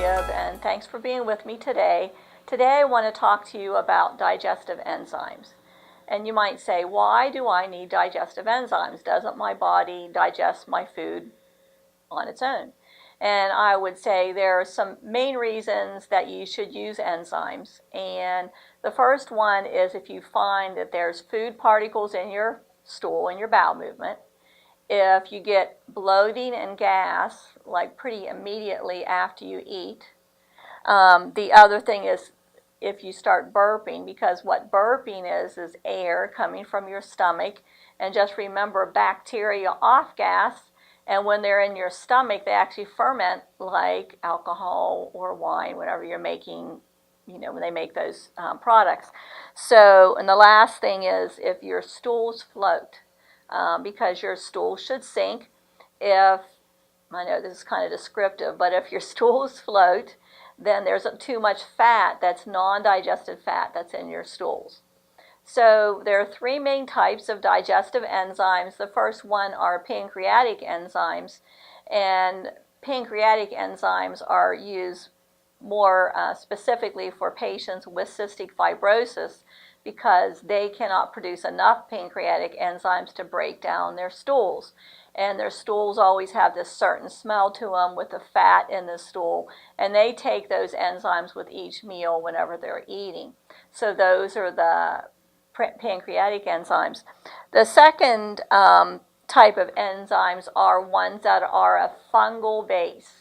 Gibb, and thanks for being with me today. Today I want to talk to you about digestive enzymes. And you might say, why do I need digestive enzymes? Doesn't my body digest my food on its own? And I would say there are some main reasons that you should use enzymes. And the first one is if you find that there's food particles in your stool, in your bowel movement. If you get bloating and gas, like pretty immediately after you eat. The other thing is if you start burping, because what burping is air coming from your stomach. And just remember, bacteria off gas, and when they're in your stomach, they actually ferment like alcohol or wine, whatever you're making, when they make those products. So, and the last thing is if your stools float. Because your stool should sink. I know this is kind of descriptive, but if your stools float, then there's too much fat, that's non-digested fat, that's in your stools. So there are three main types of digestive enzymes. The first one are pancreatic enzymes, and pancreatic enzymes are used more specifically for patients with cystic fibrosis, because they cannot produce enough pancreatic enzymes to break down their stools. And their stools always have this certain smell to them with the fat in the stool, and they take those enzymes with each meal whenever they're eating. So those are the pancreatic enzymes. The second type of enzymes are ones that are a fungal base.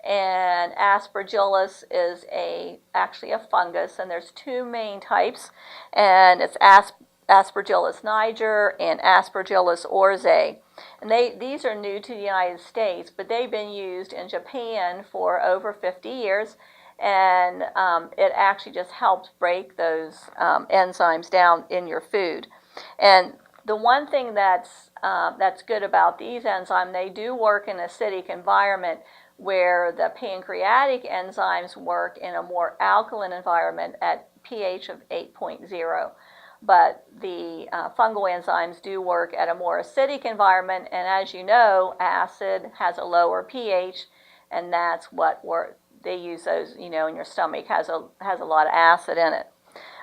And Aspergillus is actually a fungus, and there's two main types, and it's Aspergillus niger and Aspergillus oryzae. And these are new to the United States, but they've been used in Japan for over 50 years, and it actually just helps break those enzymes down in your food. And the one thing that's good about these enzymes, they do work in an acidic environment, where the pancreatic enzymes work in a more alkaline environment at pH of 8.0. But the fungal enzymes do work at a more acidic environment, and as you know, acid has a lower pH, and that's what they use those, in your stomach has a lot of acid in it.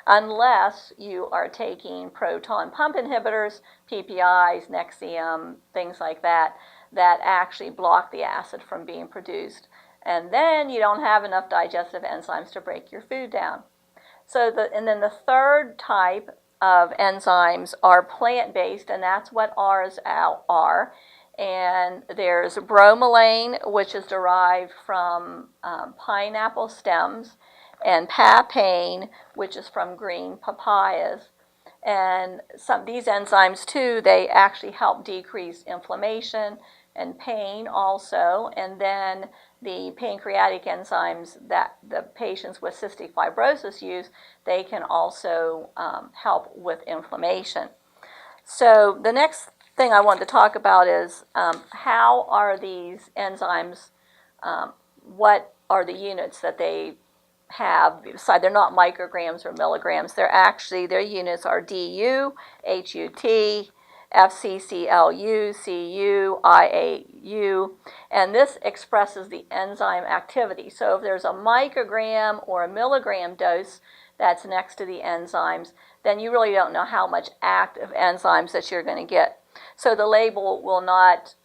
Unless you are taking proton pump inhibitors, PPIs, Nexium, things like that actually block the acid from being produced. And then you don't have enough digestive enzymes to break your food down. And then the third type of enzymes are plant-based, and that's what ours are. And there's bromelain, which is derived from pineapple stems, and papain, which is from green papayas. And these enzymes too, they actually help decrease inflammation and pain also. And then the pancreatic enzymes that the patients with cystic fibrosis use, they can also help with inflammation. So the next thing I want to talk about is how are these enzymes, what are the units that they have? They're not micrograms or milligrams. Their units are DU, HUT, FCCLU, CU, IAU, and this expresses the enzyme activity. So if there's a microgram or a milligram dose that's next to the enzymes, then you really don't know how much active enzymes that you're going to get. So the label will not,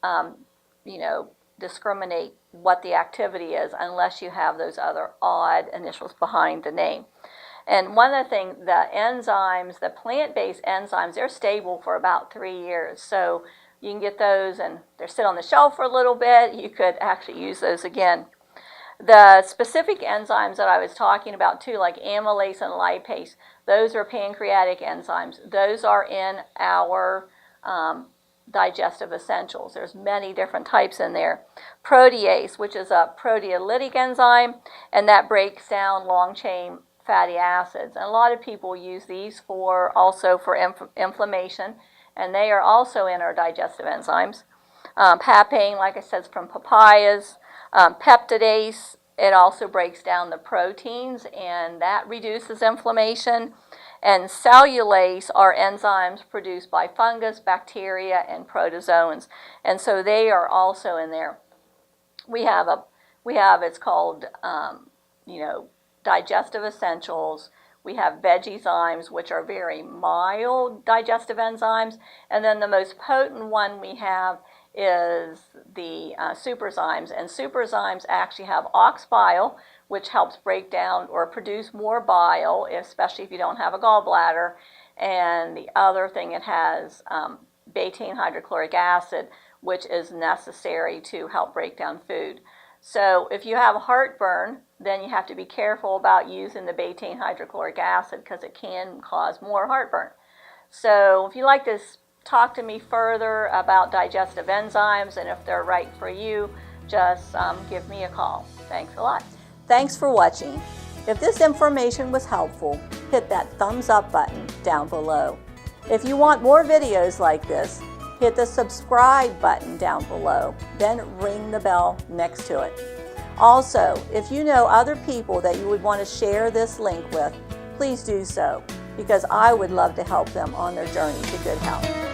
discriminate what the activity is unless you have those other odd initials behind the name. And one of the things, the enzymes, the plant-based enzymes, they're stable for about 3 years. So you can get those and they sit on the shelf for a little bit. You could actually use those again. The specific enzymes that I was talking about too, like amylase and lipase, those are pancreatic enzymes. Those are in our Digestive Essentials. There's many different types in there. Protease, which is a proteolytic enzyme, and that breaks down long-chain fatty acids. And a lot of people use these also for inflammation, and they are also in our digestive enzymes. Papain, like I said, is from papayas. Peptidase, it also breaks down the proteins, and that reduces inflammation. And cellulase are enzymes produced by fungus, bacteria, and protozoans. And so they are also in there. We have We have, it's called, Digestive Essentials. We have Vegizymes, which are very mild digestive enzymes. And then the most potent one we have is the Superzymes. And Superzymes actually have ox bile, which helps break down or produce more bile, especially if you don't have a gallbladder. And the other thing, it has betaine hydrochloric acid, which is necessary to help break down food. So if you have heartburn, then you have to be careful about using the betaine hydrochloric acid because it can cause more heartburn. So if you'd like to talk to me further about digestive enzymes and if they're right for you, just give me a call. Thanks a lot. Thanks for watching. If this information was helpful, hit that thumbs up button down below. If you want more videos like this, hit the subscribe button down below, then ring the bell next to it. Also, if you know other people that you would want to share this link with, please do so, because I would love to help them on their journey to good health.